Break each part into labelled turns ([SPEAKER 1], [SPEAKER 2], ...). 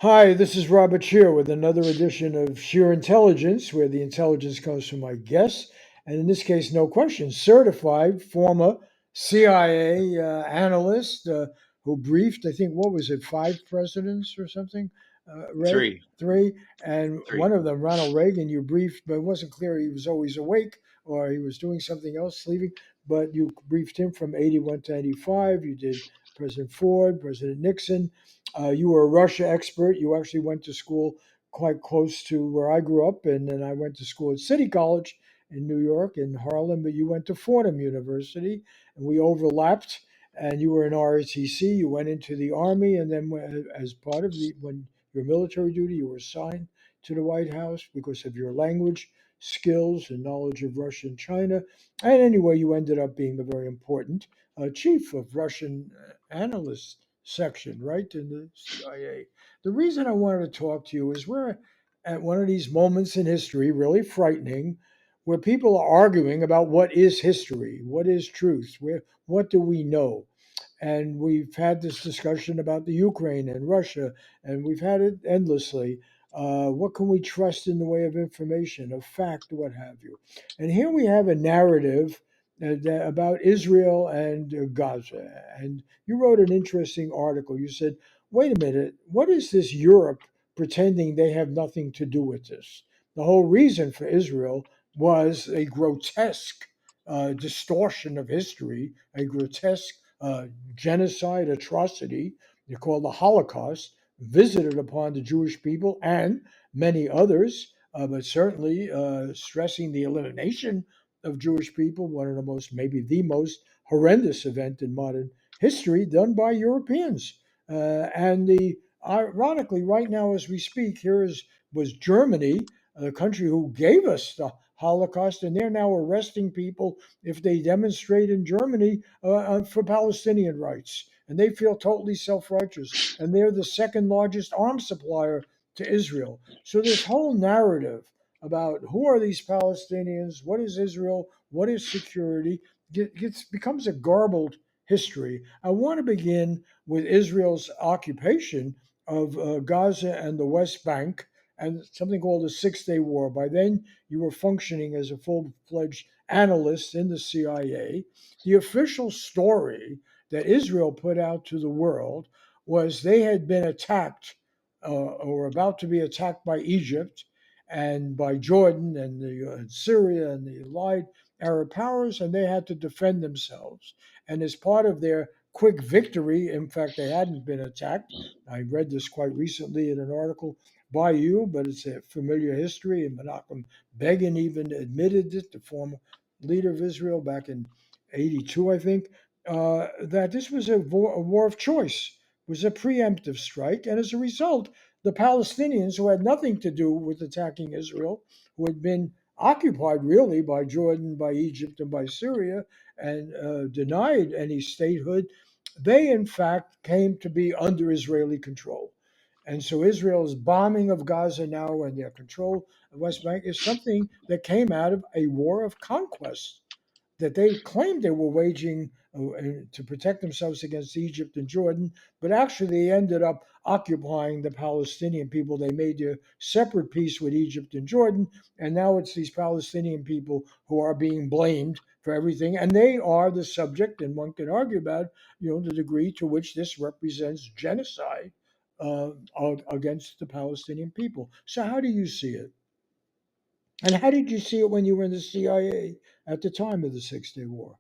[SPEAKER 1] Hi, this is Robert Scheer with another edition of Scheer Intelligence, where the intelligence comes from my guests. And in this case, no question, certified former CIA analyst who briefed, I think, what was it, five presidents or something? Ray?
[SPEAKER 2] Three,
[SPEAKER 1] Three. And
[SPEAKER 2] three.
[SPEAKER 1] one of them, Ronald Reagan, you briefed, but it wasn't clear he was always awake or he was doing something else, sleeping. But you briefed him from 81 to 85. You did President Ford, President Nixon. You were a Russia expert. You actually went to school quite close to where I grew up, and then I went to school at City College in New York, in Harlem. But you went to Fordham University, and we overlapped. And you were in ROTC. You went into the Army, and then as part of when your military duty, you were assigned to the White House because of your language skills and knowledge of Russia and China. And anyway, you ended up being a very important chief of Russian analysts section, right, in the CIA. The reason I wanted to talk to you is we're at one of these moments in history, really frightening, where people are arguing about what is history, what is truth, what do we know? And we've had this discussion about the Ukraine and Russia, and we've had it endlessly. What can we trust in the way of information, of fact, what have you? And here we have a narrative about Israel and Gaza. And you wrote an interesting article. You said, wait a minute, what is this Europe pretending they have nothing to do with this? The whole reason for Israel was a grotesque distortion of history, a grotesque genocide atrocity they call the Holocaust, visited upon the Jewish people and many others, but certainly stressing the elimination of Jewish people, one of the most, maybe the most horrendous event in modern history done by Europeans. And the ironically, right now as we speak, here is was Germany, the country who gave us the Holocaust, and they're now arresting people if they demonstrate in Germany for Palestinian rights, and they feel totally self-righteous, and they're the second largest arms supplier to Israel. So this whole narrative about who are these Palestinians, what is Israel, what is security, becomes a garbled history. I want to begin with Israel's occupation of Gaza and the West Bank and something called the Six Day War. By then, you were functioning as a full fledged analyst in the CIA. The official story that Israel put out to the world was they had been attacked or about to be attacked by Egypt and by Jordan and Syria and the allied Arab powers, and they had to defend themselves. And as part of their quick victory, in fact, they hadn't been attacked. I read this quite recently in an article by you, but it's a familiar history. And Menachem Begin even admitted it, the former leader of Israel back in 82, I think, that this was a war of choice, was a preemptive strike. And as a result, the Palestinians, who had nothing to do with attacking Israel, who had been occupied really by Jordan, by Egypt, and by Syria, and denied any statehood, they in fact came to be under Israeli control. And so Israel's bombing of Gaza now and their control of West Bank is something that came out of a war of conquest that they claimed they were waging to protect themselves against Egypt and Jordan, but actually they ended up occupying the Palestinian people. They made a separate peace with Egypt and Jordan, and now it's these Palestinian people who are being blamed for everything, and they are the subject, and one can argue about, the degree to which this represents genocide uh, against the Palestinian people. So, how do you see it? And how did you see it when you were in the CIA at the time of the Six Day War?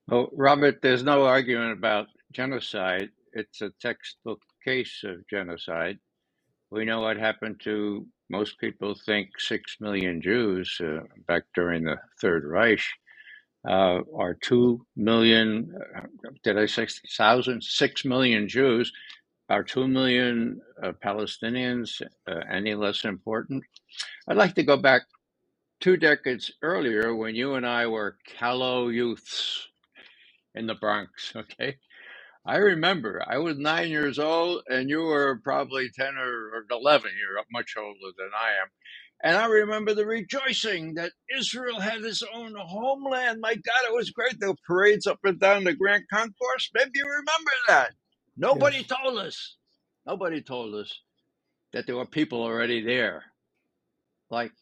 [SPEAKER 2] Well, Robert, there's no argument about genocide. It's a textbook case of genocide. We know what happened to most people think 6 million Jews back during the Third Reich, or 2 million, did I say 1,000? 6 million Jews. Are 2 million Palestinians any less important? I'd like to go back 2 decades earlier when you and I were callow youths in the Bronx, okay? I remember I was 9 years old and you were probably 10 or 11. You're much older than I am. And I remember the rejoicing that Israel had its own homeland. My God, it was great. The parades up and down the Grand Concourse. Maybe you remember that. Nobody
[SPEAKER 1] Yes.
[SPEAKER 2] told us. Nobody told us that there were people already there, like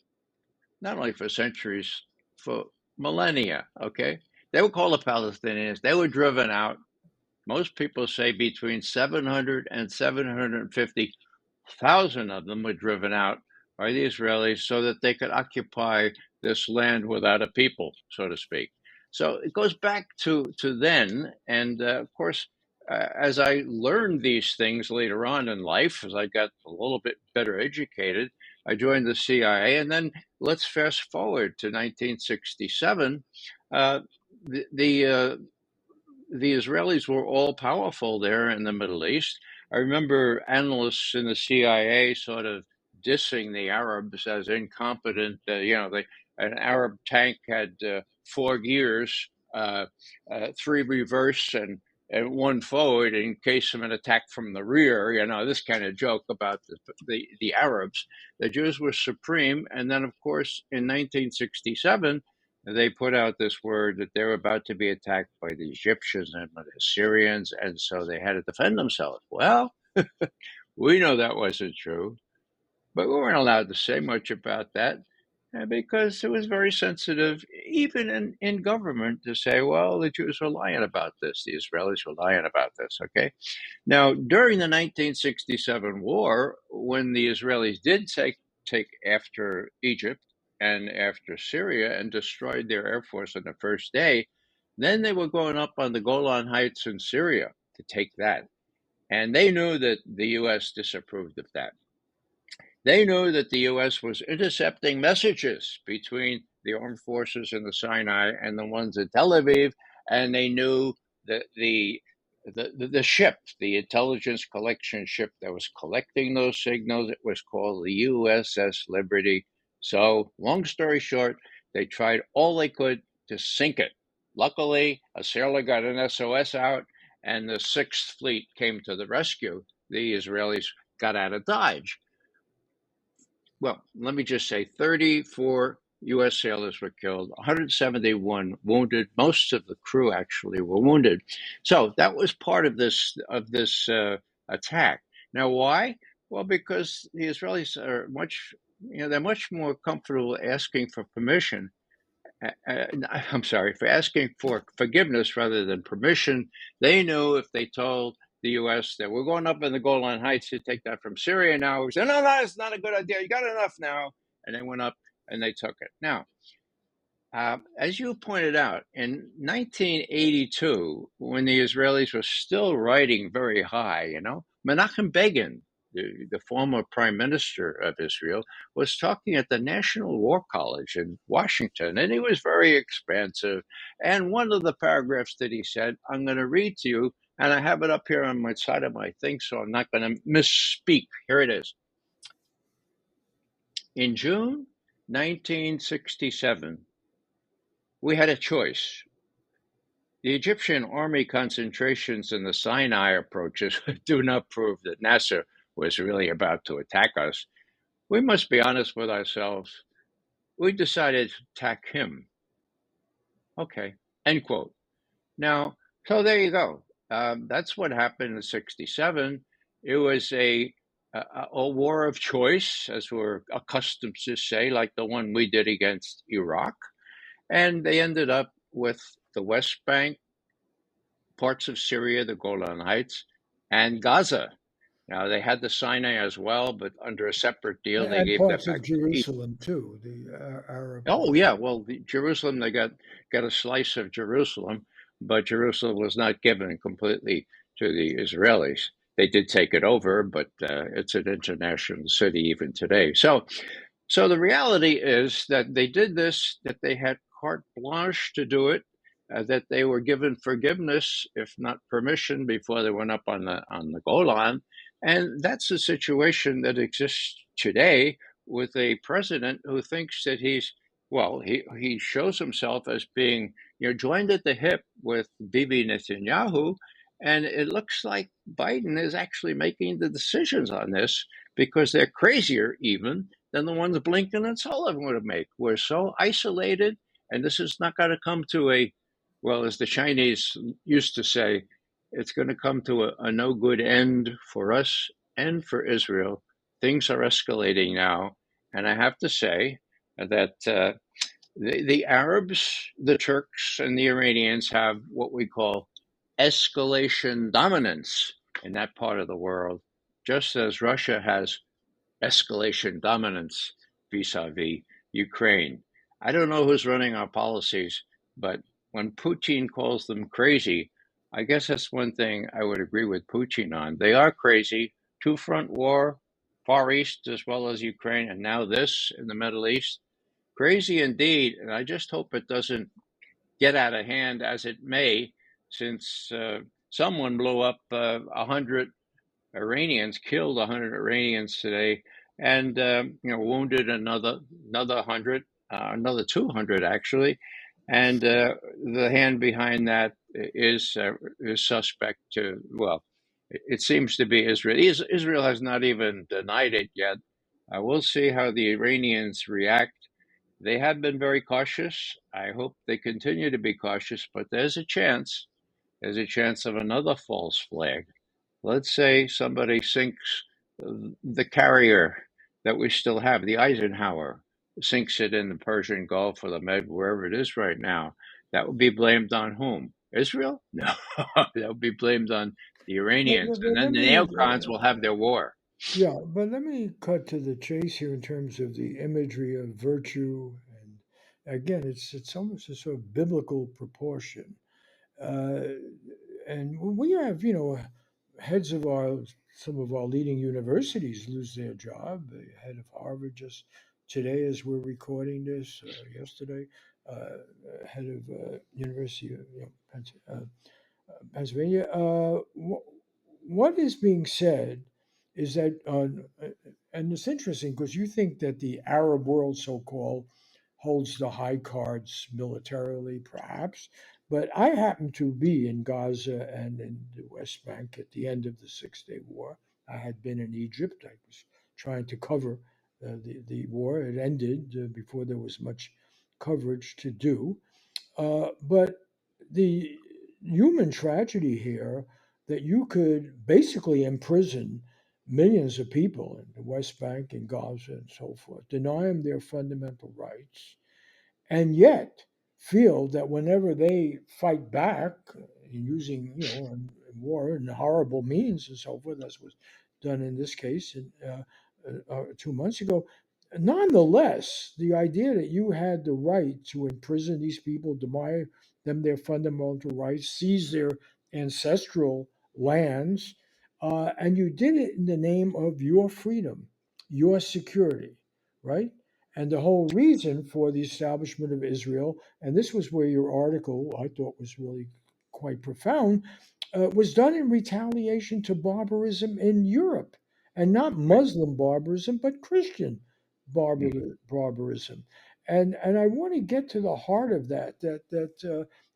[SPEAKER 2] not only for centuries, for millennia, okay? They were called the Palestinians. They were driven out. Most people say between 700 and 750,000 of them were driven out by the Israelis so that they could occupy this land without a people, so to speak. So it goes back to then. And of course, as I learned these things later on in life, as I got a little bit better educated, I joined the CIA. And then let's fast forward to 1967. Uh, the the Israelis were all powerful there in the Middle East. I remember analysts in the CIA sort of dissing the Arabs as incompetent. An Arab tank had 4 gears, three reverse and one forward in case of an attack from the rear. This kind of joke about the Arabs. The Jews were supreme, and then of course in 1967 they put out this word that they were about to be attacked by the Egyptians and by the Syrians, and so they had to defend themselves. Well, we know that wasn't true, but we weren't allowed to say much about that because it was very sensitive, even in government, to say, well, the Jews were lying about this, the Israelis were lying about this, okay? Now, during the 1967 war, when the Israelis did take after Egypt and after Syria and destroyed their air force on the first day, then they were going up on the Golan Heights in Syria to take that. And they knew that the U.S. disapproved of that. They knew that the U.S. was intercepting messages between the armed forces in the Sinai and the ones at Tel Aviv, and they knew that the ship, the intelligence collection ship that was collecting those signals, it was called the USS Liberty. So, long story short, they tried all they could to sink it. Luckily, a sailor got an SOS out, and the Sixth Fleet came to the rescue. The Israelis got out of Dodge. Well, let me just say 34 U.S. sailors were killed, 171 wounded. Most of the crew actually were wounded. So that was part of this attack. Now, why? Well, because the Israelis are they're much more comfortable asking for permission. For asking for forgiveness rather than permission. They knew if they told the U.S. that we're going up in the Golan Heights to take that from Syria now, we said, no, it's not a good idea. You got enough now. And they went up and they took it. Now, as you pointed out, in 1982, when the Israelis were still riding very high, Menachem Begin, the former prime minister of Israel, was talking at the National War College in Washington, and he was very expansive. And one of the paragraphs that he said, I'm going to read to you, and I have it up here on my side of my thing, so I'm not going to misspeak. Here it is. In June 1967, we had a choice. The Egyptian army concentrations in the Sinai approaches do not prove that Nasser was really about to attack us. We must be honest with ourselves. We decided to attack him. Okay, end quote. Now, so there you go. That's what happened in 67. It was a war of choice, as we're accustomed to say, like the one we did against Iraq. And they ended up with the West Bank, parts of Syria, the Golan Heights, and Gaza. Now, they had the Sinai as well, but under a separate deal, they
[SPEAKER 1] And
[SPEAKER 2] gave that
[SPEAKER 1] parts of
[SPEAKER 2] back to Egypt.
[SPEAKER 1] Jerusalem too, the Arab
[SPEAKER 2] Oh,
[SPEAKER 1] portion.
[SPEAKER 2] yeah. Well, Jerusalem, they got a slice of Jerusalem, but Jerusalem was not given completely to the Israelis. They did take it over, but it's an international city even today. So the reality is that they did this, that they had carte blanche to do it, that they were given forgiveness, if not permission, before they went up on the Golan. And that's the situation that exists today with a president who thinks that he shows himself as being joined at the hip with Bibi Netanyahu, and it looks like Biden is actually making the decisions on this because they're crazier even than the ones Blinken and Sullivan would have made. We're so isolated, and this is not going to come to as the Chinese used to say, it's going to come to a no good end for us and for Israel. Things are escalating now. And I have to say that the Arabs, the Turks, and the Iranians have what we call escalation dominance in that part of the world, just as Russia has escalation dominance vis-a-vis Ukraine. I don't know who's running our policies, but when Putin calls them crazy, I guess that's one thing I would agree with Putin on. They are crazy. Two-front war, Far East as well as Ukraine, and now this in the Middle East. Crazy indeed, and I just hope it doesn't get out of hand as it may, since someone blew up 100 Iranians, killed 100 Iranians today, and wounded another 100, another 200 actually, and the hand behind that is suspect. Well, it seems to be Israel. Israel has not even denied it yet. We'll see how the Iranians react. They have been very cautious. I hope they continue to be cautious, but there's a chance. There's a chance of another false flag. Let's say somebody sinks the carrier that we still have, the Eisenhower, sinks it in the Persian Gulf or the Med, wherever it is right now. That would be blamed on whom? Israel? No, that would be blamed on the Iranians. And then
[SPEAKER 1] Let
[SPEAKER 2] the
[SPEAKER 1] me,
[SPEAKER 2] neocons will have their war.
[SPEAKER 1] yeah, but let me cut to the chase here in terms of the imagery of virtue, and again, it's almost a sort of biblical proportion. Uh, and we have, heads of our some of our leading universities lose their job. The head of Harvard just today, as we're recording this, yesterday, head of University of Pennsylvania. What is being said is that, and it's interesting because you think that the Arab world, so called, holds the high cards militarily, perhaps. But I happened to be in Gaza and in the West Bank at the end of the Six-Day War. I had been in Egypt. I was trying to cover the war. It ended before there was much coverage to do. But the human tragedy here that you could basically imprison millions of people in the West Bank and Gaza and so forth, deny them their fundamental rights, and yet feel that whenever they fight back using, in war and horrible means and so forth, as was done in this case 2 months ago. Nonetheless, the idea that you had the right to imprison these people, deny them their fundamental rights, seize their ancestral lands, and you did it in the name of your freedom, your security, right? And the whole reason for the establishment of Israel, and this was where your article I thought was really quite profound, was done in retaliation to barbarism in Europe, and not
[SPEAKER 2] Right.
[SPEAKER 1] Muslim barbarism, but Christian
[SPEAKER 2] Mhm.
[SPEAKER 1] barbarism. And I want to get to the heart of that.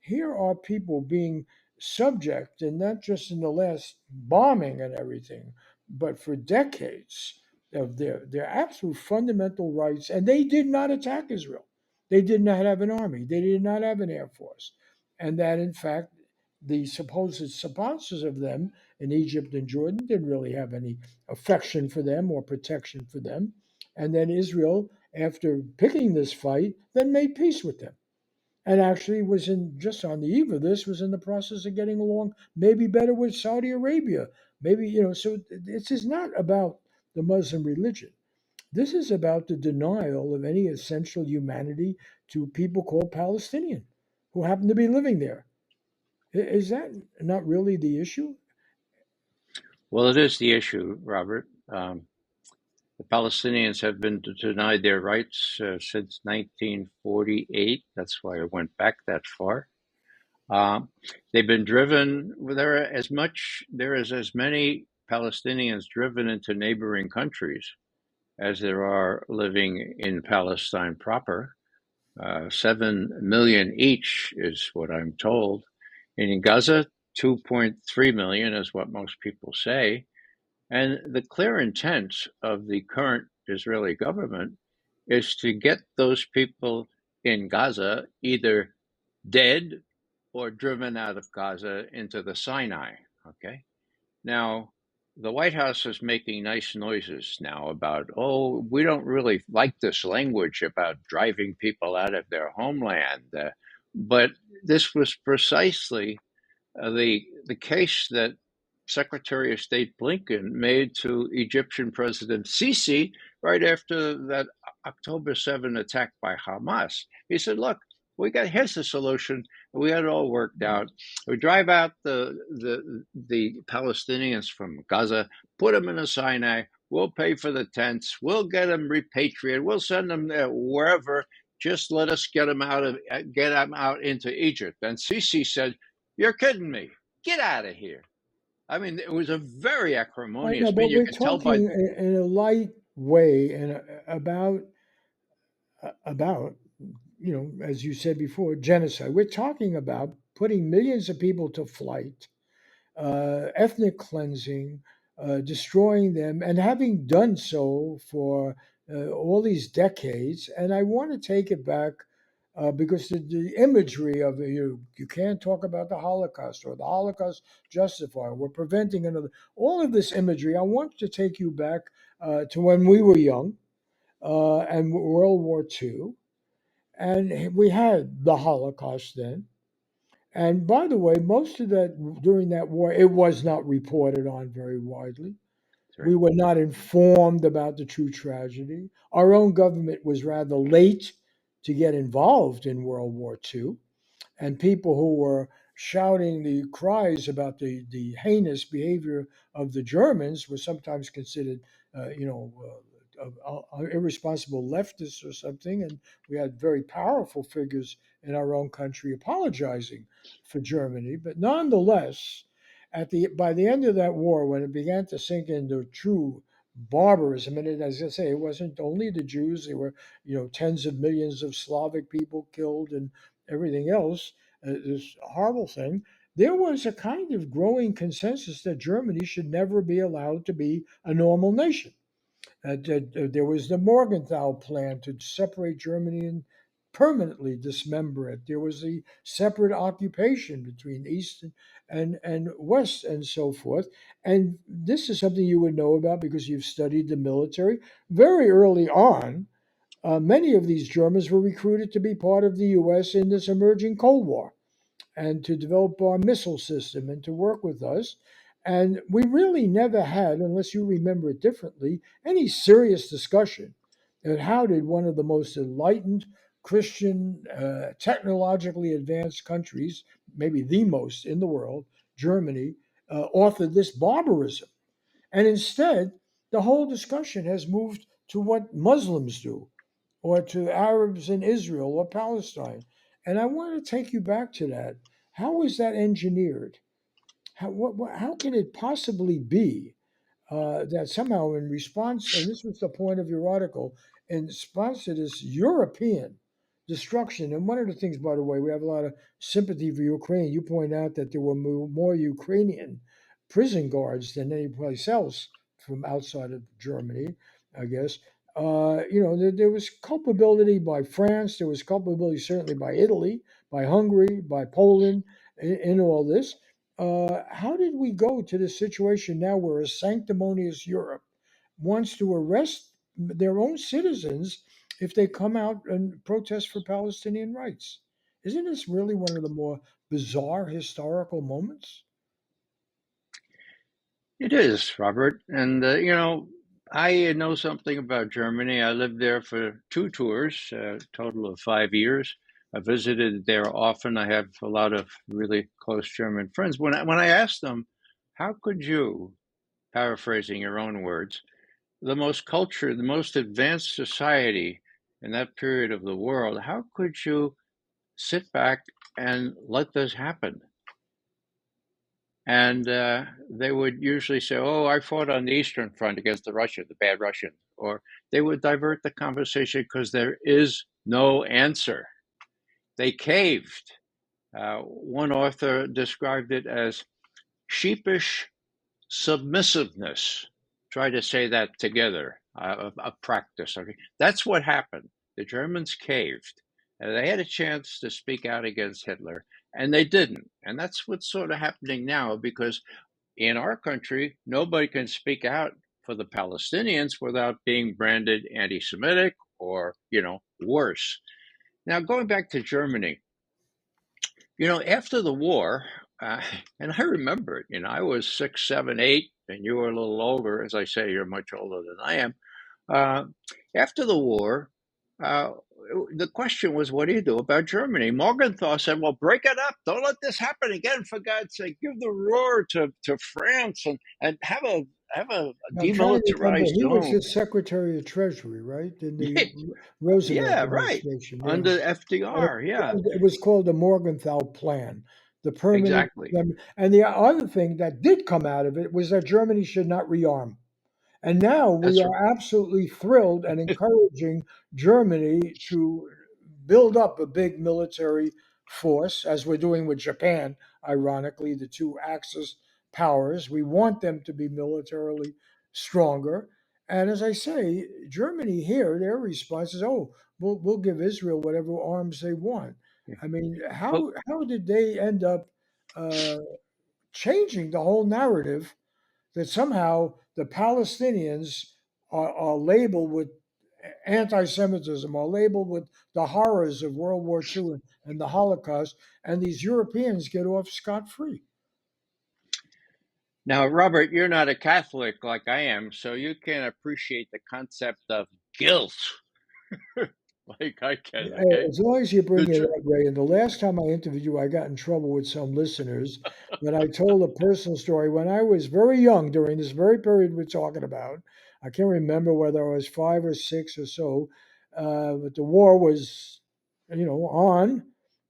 [SPEAKER 1] Here are people being subject, and not just in the last bombing and everything, but for decades of their absolute fundamental rights, and they did not attack Israel. They did not have an army. They did not have an air force, and that in fact the supposed sponsors of them in Egypt and Jordan didn't really have any affection for them or protection for them. And then Israel, after picking this fight, then made peace with them. And actually was in just on the eve of this, was in the process of getting along maybe better with Saudi Arabia. Maybe, so this is not about the Muslim religion. This is about the denial of any essential humanity to people called Palestinian who happen to be living there. Is that not really the issue?
[SPEAKER 2] Well, it is the issue, Robert. The Palestinians have been denied their rights since 1948. That's why I went back that far. Um, they've been driven. There is as many Palestinians driven into neighboring countries as there are living in Palestine proper. 7 million each is what I'm told. And in Gaza, 2.3 million is what most people say. And the clear intent of the current Israeli government is to get those people in Gaza either dead or driven out of Gaza into the Sinai. Okay. Now, the White House is making nice noises now about, oh, we don't really like this language about driving people out of their homeland. But this was precisely the case that Secretary of State Blinken made to Egyptian President Sisi right after that October 7 attack by Hamas. He said, look, here's the solution. We got it all worked out. We drive out the Palestinians from Gaza, put them in a Sinai. We'll pay for the tents. We'll get them repatriated. We'll send them wherever. Just let us get them out into Egypt. And Sisi said, "You're kidding me. Get out of here." I mean, it was a very
[SPEAKER 1] I know,
[SPEAKER 2] acrimonious
[SPEAKER 1] but
[SPEAKER 2] mean. You
[SPEAKER 1] we're
[SPEAKER 2] could tell by
[SPEAKER 1] talking in a light way and about, as you said before, genocide. We're talking about putting millions of people to flight, ethnic cleansing, destroying them, and having done so for all these decades. And I want to take it back because the imagery of you can't talk about the Holocaust or the Holocaust justifier. We're preventing another. All of this imagery. I want to take you back to when we were young and World War II, and we had the Holocaust then. And by the way, most of that during that war, it was not reported on very widely.
[SPEAKER 2] sorry,
[SPEAKER 1] We were not informed about the true tragedy. Our own government was rather late to get involved in World War II, and people who were shouting the cries about the heinous behavior of the Germans were sometimes considered, irresponsible leftists or something. And we had very powerful figures in our own country apologizing for Germany. But nonetheless, by the end of that war, when it began to sink into true barbarism, and as I say, it wasn't only the Jews; there were tens of millions of Slavic people killed and everything else. This horrible thing. There was a kind of growing consensus that Germany should never be allowed to be a normal nation. There was the Morgenthau plan to separate Germany and permanently dismember it. There was the separate occupation between East and West and so forth. And this is something you would know about because you've studied the military. Very early on, many of these Germans were recruited to be part of the U.S. in this emerging Cold War and to develop our missile system and to work with us. And we really never had, unless you remember it differently, any serious discussion of how did one of the most enlightened, Christian, technologically advanced countries, maybe the most in the world, Germany, authored this barbarism. And instead, the whole discussion has moved to what Muslims do or to Arabs in Israel or Palestine. And I want to take you back to that. How is that engineered? How can it possibly be that somehow, in response, and this was the point of your article, in response to this European destruction, and one of the things, by the way, we have a lot of sympathy for Ukraine. You point out that there were more Ukrainian prison guards than any place else from outside of Germany, I guess. There was culpability by France. There was culpability certainly by Italy, by Hungary, by Poland in all this. How did we go to this situation now where a sanctimonious Europe wants to arrest their own citizens if they come out and protest for Palestinian rights? Isn't this really one of the more bizarre historical moments?
[SPEAKER 2] it is, Robert. And I know something about Germany. I lived there for 2 tours, a total of 5 years. I visited there often. I have a lot of really close German friends. When I asked them, how could you, paraphrasing your own words, the most cultured, the most advanced society in that period of the world, how could you sit back and let this happen? And they would usually say, "Oh, I fought on the Eastern Front against the bad Russians," or they would divert the conversation because there is no answer. They caved. One author described it as sheepish submissiveness. Try to say that together, a practice. Okay? That's what happened. The Germans caved. They had a chance to speak out against Hitler, and they didn't. And that's what's sort of happening now because in our country, nobody can speak out for the Palestinians without being branded anti-Semitic or, worse. Now, going back to Germany, after the war, uh, and I remember it, I was 6, 7, 8, and you were a little older. As I say, you're much older than I am. Uh, After the war, uh, the question was, what do you do about Germany? Morgenthau said, well, break it up. Don't let this happen again, for God's sake. Give the Ruhr to France and have a
[SPEAKER 1] I'm trying to remember.
[SPEAKER 2] demilitarized
[SPEAKER 1] He was
[SPEAKER 2] zone.
[SPEAKER 1] the Secretary of Treasury, right, in the Roosevelt
[SPEAKER 2] Yeah, right.
[SPEAKER 1] administration. Yeah,
[SPEAKER 2] Under
[SPEAKER 1] and
[SPEAKER 2] FDR, yeah,
[SPEAKER 1] it was called the Morgenthau Plan, the permanent.
[SPEAKER 2] exactly.
[SPEAKER 1] And the other thing that did come out of it was that Germany should not rearm. And now we
[SPEAKER 2] That's right.
[SPEAKER 1] are absolutely thrilled and encouraging Germany to build up a big military force, as we're doing with Japan, ironically, the two Axis powers. We want them to be militarily stronger. And as I say, Germany here, their response is, oh, we'll give Israel whatever arms they want. I mean,
[SPEAKER 2] Well,
[SPEAKER 1] how did they end up uh, changing the whole narrative that somehow the Palestinians are labeled with anti-Semitism, are labeled with the horrors of World War II and the Holocaust, and these Europeans get off scot-free.
[SPEAKER 2] now, Robert, you're not a Catholic like I am, so you can appreciate the concept of guilt like I can, okay?
[SPEAKER 1] As long as you
[SPEAKER 2] The
[SPEAKER 1] bring it
[SPEAKER 2] tr-
[SPEAKER 1] up, Ray, and the last time I interviewed you, I got in trouble with some listeners when I told a personal story. When I was very young, during this very period we're talking about, I can't remember whether I was 5 or 6 or so, but the war was, on.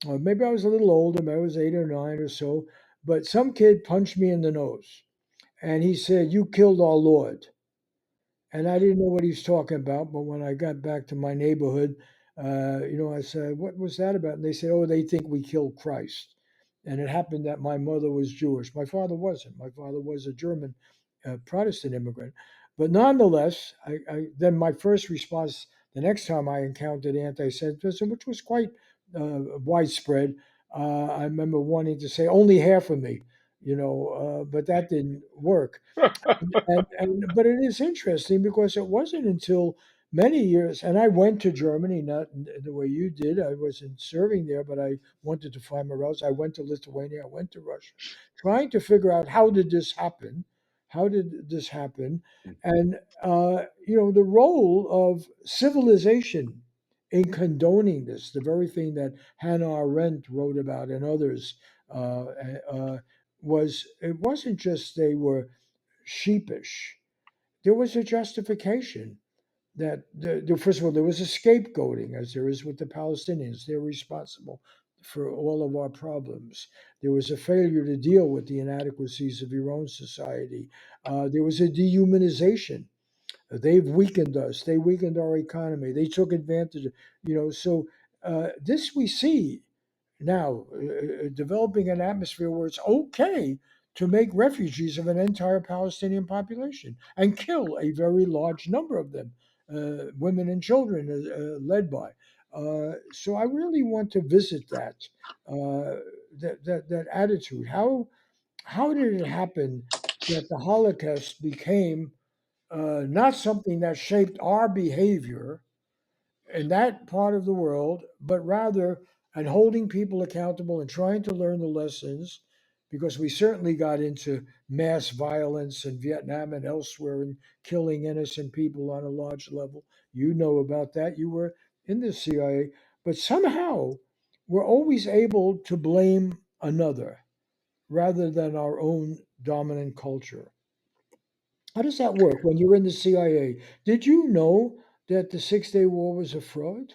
[SPEAKER 1] Or maybe I was a little older, maybe I was 8 or 9 or so. But some kid punched me in the nose, and he said, "You killed our Lord." And I didn't know what he was talking about. But when I got back to my neighborhood, I said, "What was that about?" And they said, "Oh, they think we killed Christ." And it happened that my mother was Jewish. My father wasn't. My father was a German Protestant immigrant. But nonetheless, then my first response the next time I encountered anti-Semitism, which was quite widespread, I remember wanting to say only half of me, but that didn't work. But it is interesting because it wasn't until many years, and I went to Germany, not in the way you did. I wasn't serving there, but I wanted to find my routes. I went to Lithuania, I went to Russia, trying to figure out how did this happen? How did this happen? And the role of civilization in condoning this, the very thing that Hannah Arendt wrote about and others, uh, uh, it wasn't just they were sheepish. There was a justification that, first of all, there was a scapegoating, as there is with the Palestinians. They're responsible for all of our problems. There was a failure to deal with the inadequacies of your own society. There was a dehumanization. They've weakened us. They weakened our economy. They took advantage of, so this we see now developing an atmosphere where it's okay to make refugees of an entire Palestinian population and kill a very large number of them, women and children, led by. So I really want to visit that attitude. How did it happen that the Holocaust became not something that shaped our behavior in that part of the world, but rather and holding people accountable and trying to learn the lessons, because we certainly got into mass violence in Vietnam and elsewhere and killing innocent people on a large level. You know about that. You were in the CIA, but somehow we're always able to blame another rather than our own dominant culture. How does that work when you're in the CIA? Did you know that the Six-Day War was a fraud?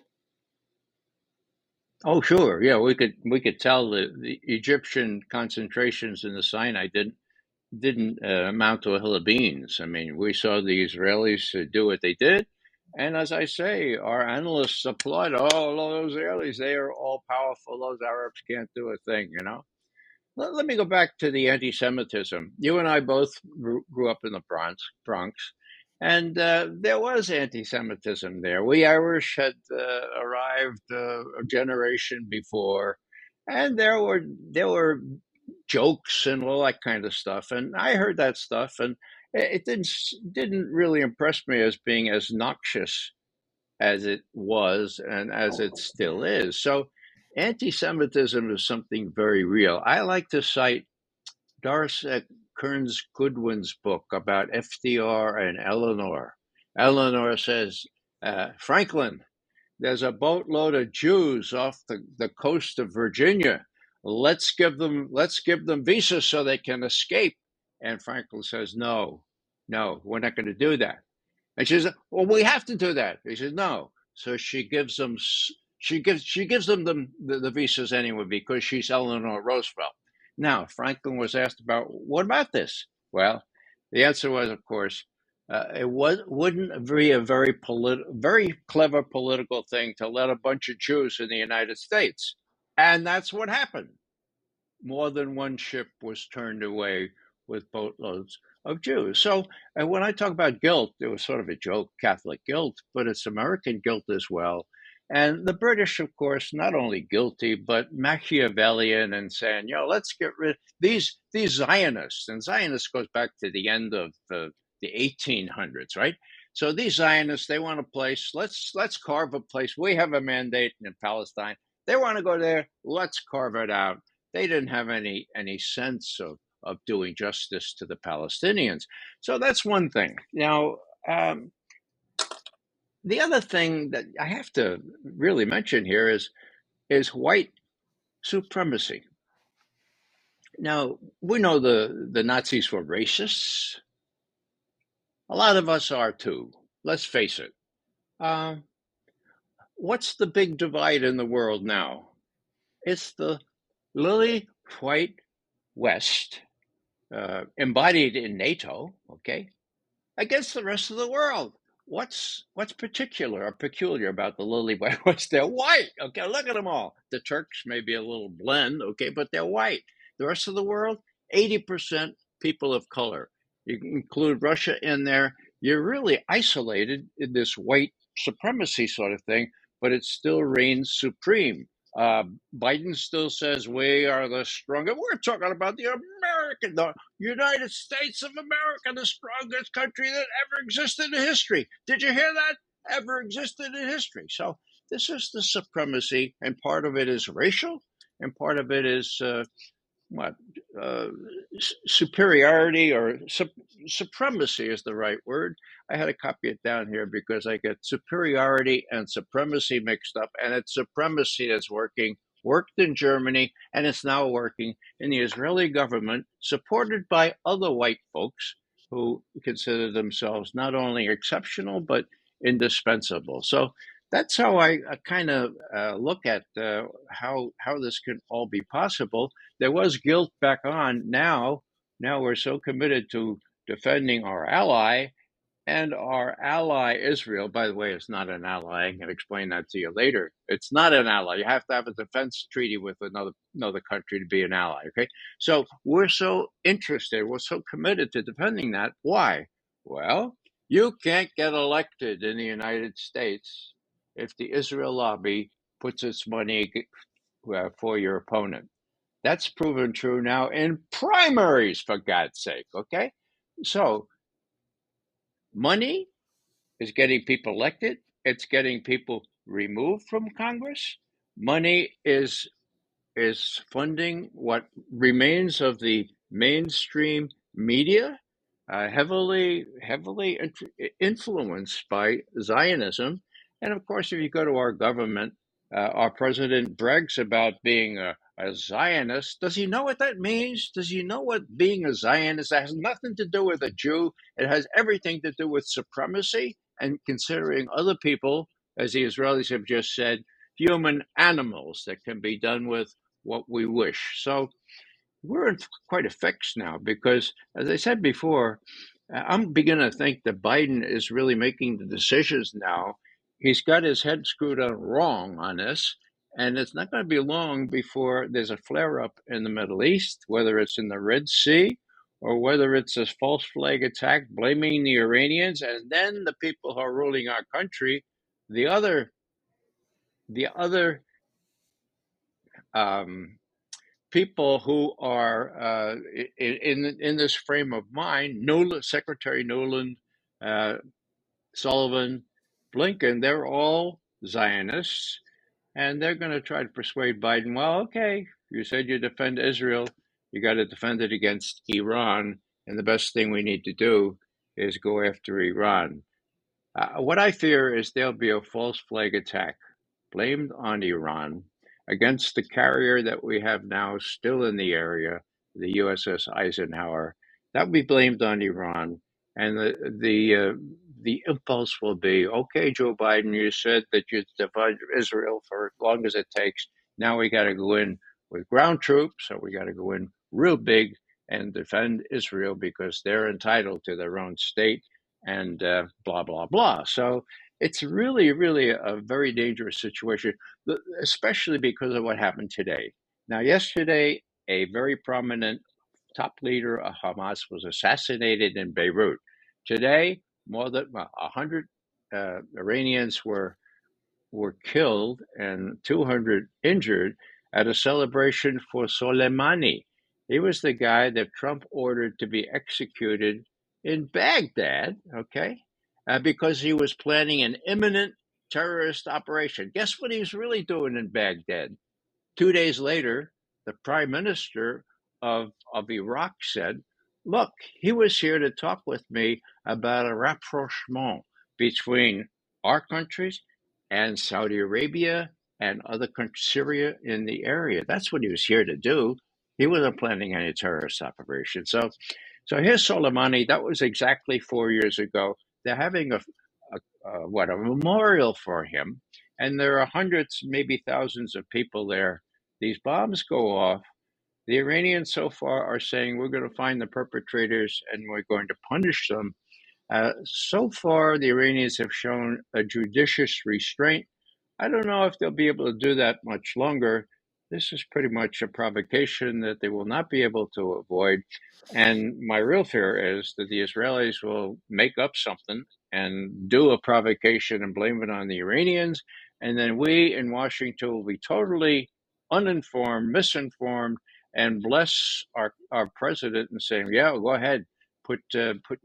[SPEAKER 2] oh, sure, yeah, we could tell the Egyptian concentrations in the Sinai didn't amount to a hill of beans. I mean, we saw the Israelis do what they did, and as I say, our analysts applaud. Oh, those Israelis, they are all powerful. Those Arabs can't do a thing. Let me go back to the anti-Semitism. You and I both grew up in the Bronx, and there was anti-Semitism there. We Irish had arrived a generation before, and there were jokes and all that kind of stuff. And I heard that stuff, and it didn't really impress me as being as noxious as it was and as it still is. So anti-Semitism is something very real. I like to cite Doris Kearns Goodwin's book about FDR and Eleanor. Eleanor says, Franklin, there's a boatload of Jews off the coast of Virginia. Let's give them visas so they can escape. And Franklin says, no, we're not going to do that. And she says, well, we have to do that. He says, no. So she gives them the visas anyway because she's Eleanor Roosevelt. Now, Franklin was asked about, what about this? Well, the answer was, of course, wouldn't be a very clever political thing to let a bunch of Jews in the United States. And that's what happened. More than one ship was turned away with boatloads of Jews. So when I talk about guilt, it was sort of a joke, Catholic guilt, but it's American guilt as well. And the British, of course, not only guilty, but Machiavellian and saying, let's get rid of these Zionists. And Zionists goes back to the end of the 1800s, right? So these Zionists, they want a place. Let's carve a place. We have a mandate in Palestine. They want to go there. Let's carve it out. They didn't have any sense of doing justice to the Palestinians. So that's one thing. Now, the other thing that I have to really mention here is white supremacy. Now, we know the Nazis were racists. A lot of us are too. Let's face it. What's the big divide in the world now? It's the lily white West, embodied in NATO, okay, against the rest of the world. What's particular or peculiar about the lily white West? They're white, okay, look at them all. The Turks may be a little blend, okay, but they're white. The rest of the world, 80% people of color. You can include Russia in there. You're really isolated in this white supremacy sort of thing, but it still reigns supreme. Biden still says we are the strongest. We're talking about the United States of America, the strongest country that ever existed in history. Did you hear that? Ever existed in history. So this is the supremacy, and part of it is racial, and part of it is superiority or supremacy is the right word. I had to copy it down here because I get superiority and supremacy mixed up, and it's supremacy that's worked in Germany, and it's now working in the Israeli government, supported by other white folks who consider themselves not only exceptional but indispensable. So that's how I kind of look at how this can all be possible. There was guilt back on. Now we're so committed to defending our ally, and our ally Israel, by the way, is not an ally. I can explain that to you later. It's not an ally. You have to have a defense treaty with another country to be an ally. Okay, so we're so interested, we're so committed to defending that. Why? Well, you can't get elected in the United States if the Israel lobby puts its money for your opponent. That's proven true now in primaries, for God's sake, okay? So money is getting people elected. It's getting people removed from Congress. Money is funding what remains of the mainstream media, heavily influenced by Zionism. And of course, if you go to our government, our president brags about being a Zionist. Does he know what that means? Does he know what being a Zionist? That has nothing to do with a Jew. It has everything to do with supremacy and considering other people, as the Israelis have just said, human animals that can be done with what we wish. So we're in quite a fix now because, as I said before, I'm beginning to think that Biden is really making the decisions now. He's got his head screwed on wrong on this, and it's not going to be long before there's a flare-up in the Middle East, whether it's in the Red Sea or whether it's a false flag attack blaming the Iranians, and then the people who are ruling our country, the other people who are in this frame of mind, Nuland, Secretary Nuland, uh, Sullivan, Blinken, they're all Zionists, and they're going to try to persuade Biden, well, okay, you said you defend Israel, you got to defend it against Iran, and the best thing we need to do is go after Iran. What I fear is there'll be a false flag attack blamed on Iran against the carrier that we have now still in the area, the USS Eisenhower. That will be blamed on Iran, and the impulse will be, okay, Joe Biden, you said that you divide Israel for as long as it takes. Now we got to go in with ground troops, so we got to go in real big and defend Israel because they're entitled to their own state and blah blah blah. So it's really, really a very dangerous situation, especially because of what happened today. Now, yesterday, a very prominent top leader of Hamas was assassinated in Beirut. Today, more than 100 Iranians were killed and 200 injured at a celebration for Soleimani. He was the guy that Trump ordered to be executed in Baghdad, okay, because he was planning an imminent terrorist operation. Guess what he was really doing in Baghdad? 2 days later, the prime minister of Iraq said, look, he was here to talk with me about a rapprochement between our countries and Saudi Arabia and other countries, Syria in the area. That's what he was here to do. He wasn't planning any terrorist operation. So here's Soleimani. That was exactly 4 years ago. They're having a memorial for him, and there are hundreds, maybe thousands of people there. These bombs go off. The Iranians so far are saying we're going to find the perpetrators and we're going to punish them. So far, the Iranians have shown a judicious restraint. I don't know if they'll be able to do that much longer. This is pretty much a provocation that they will not be able to avoid. And my real fear is that the Israelis will make up something and do a provocation and blame it on the Iranians. And then we in Washington will be totally uninformed, misinformed, and bless our president and saying, yeah, go ahead, put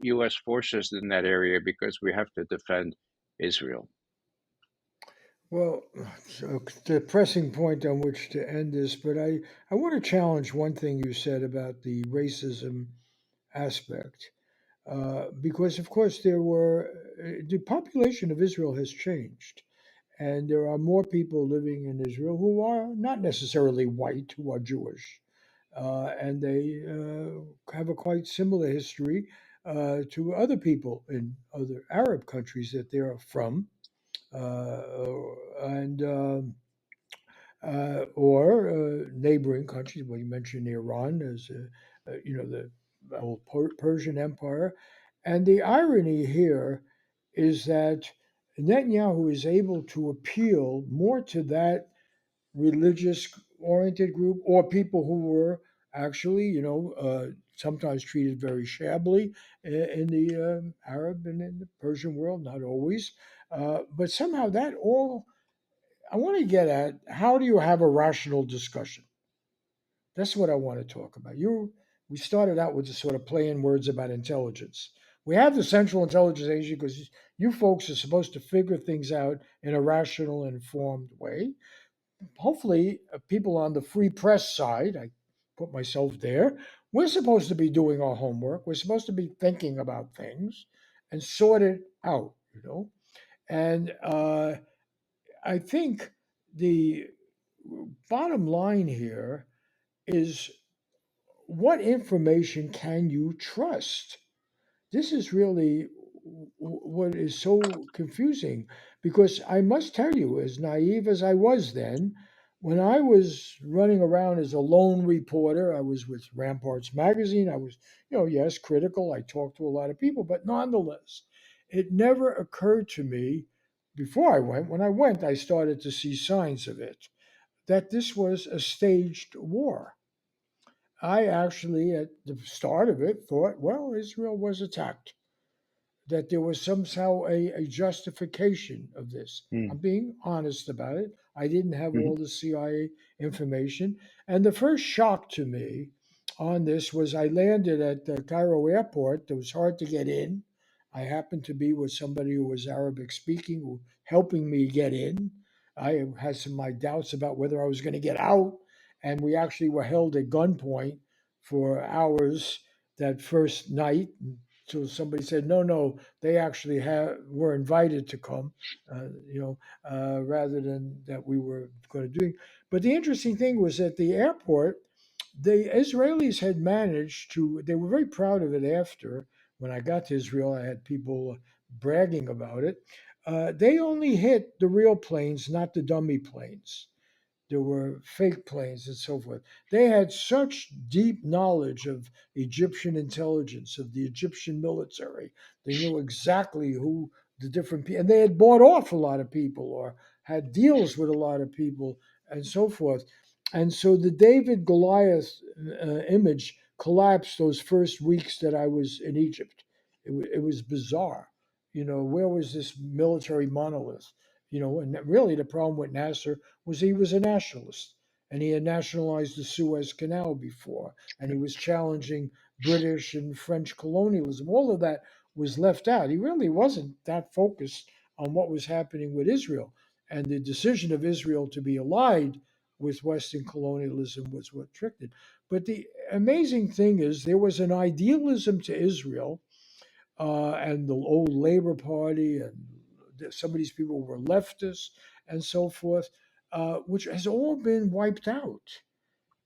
[SPEAKER 2] U.S. forces in that area because we have to defend Israel.
[SPEAKER 1] Well, so the pressing point on which to end this, but I want to challenge one thing you said about the racism aspect. Because, of course, the population of Israel has changed. And there are more people living in Israel who are not necessarily white, who are Jewish. And they have a quite similar history to other people in other Arab countries that they are from. And or neighboring countries. Well, you mentioned Iran as the old Persian Empire, and the irony here is that Netanyahu is able to appeal more to that religious oriented group or people who were actually, sometimes treated very shabbily in the Arab and in the Persian world, not always. But somehow that all I want to get at, how do you have a rational discussion? That's what I want to talk about. We started out with just sort of playing words about intelligence. We have the Central Intelligence Agency because you folks are supposed to figure things out in a rational and informed way. Hopefully, people on the free press side, I put myself there, we're supposed to be doing our homework. We're supposed to be thinking about things and sort it out, And I think the bottom line here is, what information can you trust? This is really what is so confusing, because I must tell you, as naive as I was then, when I was running around as a lone reporter, I was with Ramparts magazine. I was, yes, critical. I talked to a lot of people, but nonetheless, it never occurred to me before I went. When I went, I started to see signs of it, that this was a staged war. I actually, at the start of it, thought, well, Israel was attacked. that there was somehow a justification of this.
[SPEAKER 2] Mm.
[SPEAKER 1] I'm being honest about it. I didn't have
[SPEAKER 2] Mhm.
[SPEAKER 1] all the CIA information. And the first shock to me on this was I landed at the Cairo airport. It was hard to get in. I happened to be with somebody who was Arabic speaking, who helping me get in. I had some my doubts about whether I was going to get out, and we actually were held at gunpoint for hours that first night until somebody said, no, no, they actually were invited to come, rather than that we were going to do. But the interesting thing was at the airport, the Israelis had managed to, they were very proud of it after. When I got to Israel, I had people bragging about it. They only hit the real planes, not the dummy planes. There were fake planes and so forth. They had such deep knowledge of Egyptian intelligence, of the Egyptian military. They knew exactly who the different people, and they had bought off a lot of people or had deals with a lot of people and so forth. And so the David Goliath image collapsed those first weeks that I was in Egypt. It was bizarre. Where was this military monolith? And really the problem with Nasser was he was a nationalist and he had nationalized the Suez Canal before and he was challenging British and French colonialism. All of that was left out. He really wasn't that focused on what was happening with Israel. And the decision of Israel to be allied with Western colonialism was what tricked it. But the amazing thing is, there was an idealism to Israel and the old Labor Party, and some of these people were leftists and so forth, which has all been wiped out.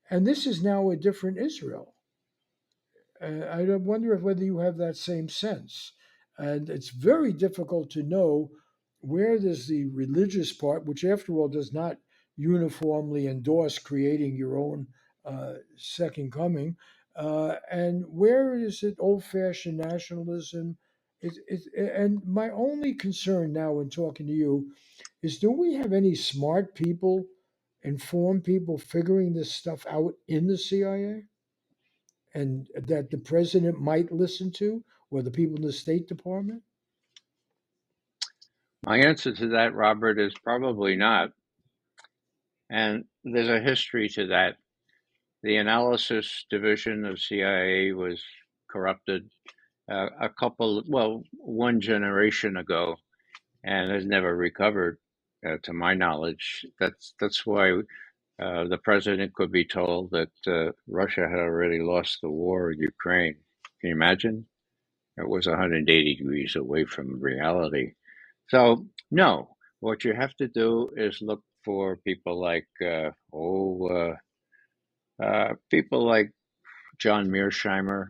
[SPEAKER 1] And this is now a different Israel. I wonder if whether you have that same sense. And it's very difficult to know where does the religious part, which after all does not uniformly endorse creating your own second coming, and where is it old-fashioned nationalism? And my only concern now in talking to you is, do we have any smart people, informed people figuring this stuff out in the CIA? And that the president might listen to, or the people in the State Department?
[SPEAKER 2] My answer to that, Robert, is probably not. And there's a history to that. The analysis division of CIA was corrupted one generation ago, and has never recovered, to my knowledge. That's why the president could be told that Russia had already lost the war in Ukraine. Can you imagine? It was 180 degrees away from reality. So, no, what you have to do is look for people like, people like John Mearsheimer,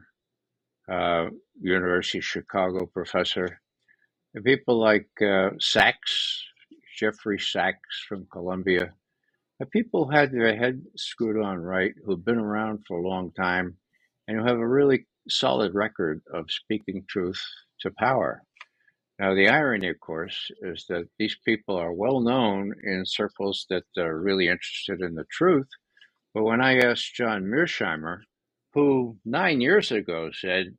[SPEAKER 2] uh, University of Chicago professor, and people like Sachs, Jeffrey Sachs from Columbia, people who had their head screwed on right, who've been around for a long time, and who have a really solid record of speaking truth to power. Now, the irony, of course, is that these people are well known in circles that are really interested in the truth. But when I asked John Mearsheimer, who 9 years ago said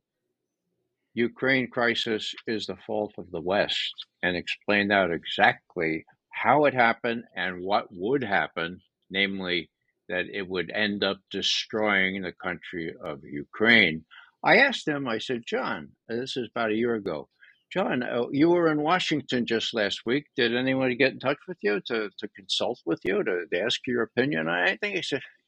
[SPEAKER 2] Ukraine crisis is the fault of the West, and explained out exactly how it happened and what would happen, namely that it would end up destroying the country of Ukraine. I asked him, I said, John, this is about a year ago. John, you were in Washington just last week. Did anyone get in touch with you to consult with you, to ask your opinion on anything?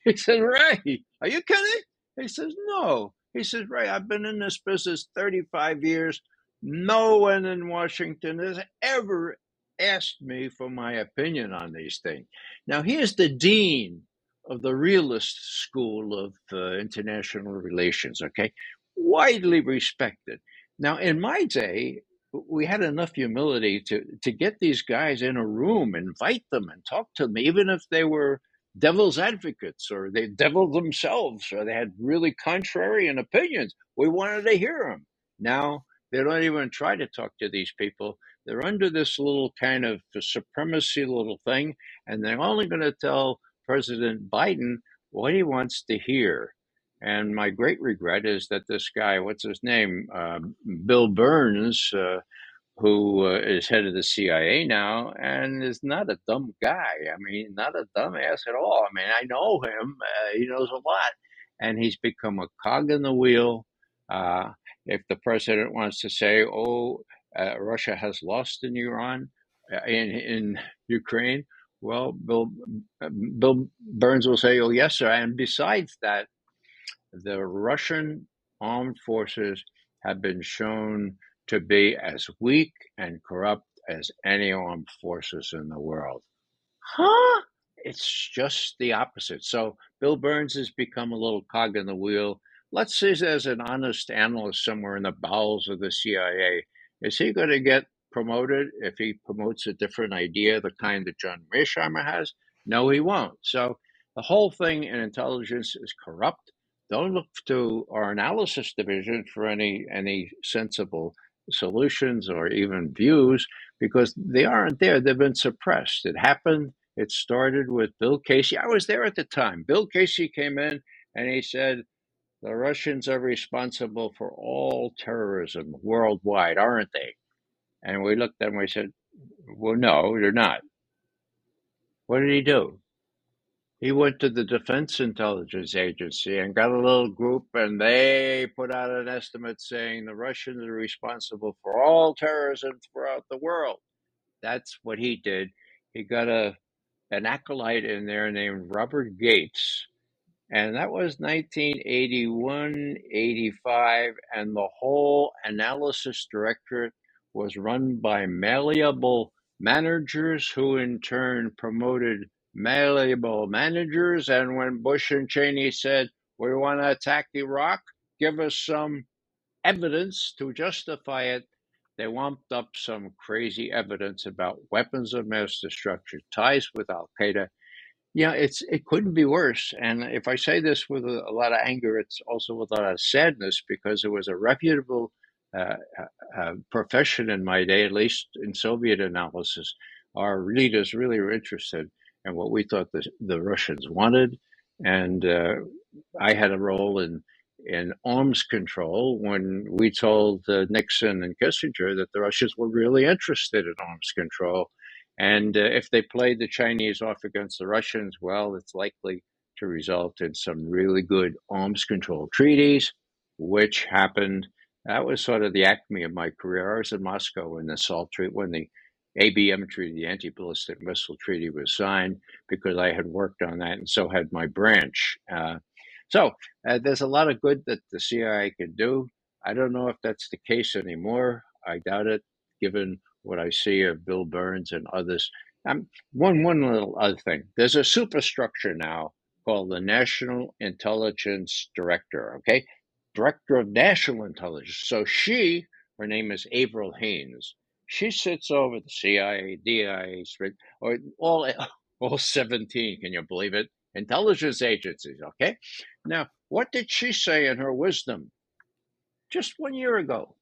[SPEAKER 2] He said, Ray, are you kidding? He says, no. He says, Ray, I've been in this business 35 years. No one in Washington has ever asked me for my opinion on these things. Now, here's the dean of the realist school of international relations, okay? Widely respected. Now, in my day, we had enough humility to get these guys in a room, invite them and talk to them, even if they were devil's advocates or they devil themselves or they had really contrarian opinions. We wanted to hear them. Now they don't even try to talk to these people. They're under this little kind of supremacy little thing, and they're only going to tell President Biden what he wants to hear. And my great regret is that this guy, what's his name, Bill Burns, who is head of the CIA now, and is not a dumb guy. I mean, not a dumbass at all. I mean, I know him. He knows a lot, and he's become a cog in the wheel. If the president wants to say, "Oh, Russia has lost in Iran, in Ukraine," well, Bill Burns will say, "Oh, yes, sir." And besides that, the Russian armed forces have been shown to be as weak and corrupt as any armed forces in the world. Huh? It's just the opposite. So Bill Burns has become a little cog in the wheel. Let's say as an honest analyst somewhere in the bowels of the CIA, is he going to get promoted if he promotes a different idea, the kind that John Mearsheimer has? No, he won't. So the whole thing in intelligence is corrupt. Don't look to our analysis division for any sensible solutions or even views because they aren't there. They've been suppressed. It happened. It started with Bill Casey. I was there at the time. Bill Casey came in and he said, the Russians are responsible for all terrorism worldwide, aren't they? And we looked at him and we said, well, no, they're not. What did he do? He went to the Defense Intelligence Agency and got a little group, and they put out an estimate saying the Russians are responsible for all terrorism throughout the world. That's what he did. He got an acolyte in there named Robert Gates, and that was 1981, 85, and the whole analysis directorate was run by malleable managers who in turn promoted malleable managers. And when Bush and Cheney said, we want to attack Iraq, give us some evidence to justify it, they wumped up some crazy evidence about weapons of mass destruction, ties with Al Qaeda. Yeah, it couldn't be worse. And if I say this with a lot of anger, it's also with a lot of sadness because it was a reputable uh, profession in my day, at least in Soviet analysis. Our leaders really were interested in what we thought the Russians wanted, and I had a role in arms control when we told Nixon and Kissinger that the Russians were really interested in arms control. And if they played the Chinese off against the Russians, well, it's likely to result in some really good arms control treaties, which happened. That was sort of the acme of my career. I was in Moscow when the SALT treaty, when the ABM treaty, the anti-ballistic missile treaty, was signed because I had worked on that, and so had my branch. So there's a lot of good that the CIA can do. I don't know if that's the case anymore. I doubt it, given what I see of Bill Burns and others. One little other thing. There's a superstructure now called the National Intelligence Director. Okay, Director of National Intelligence. So her name is Avril Haines. She sits over the CIA, DIA, or all 17. Can you believe it? Intelligence agencies. Okay. Now, what did she say in her wisdom just 1 year ago?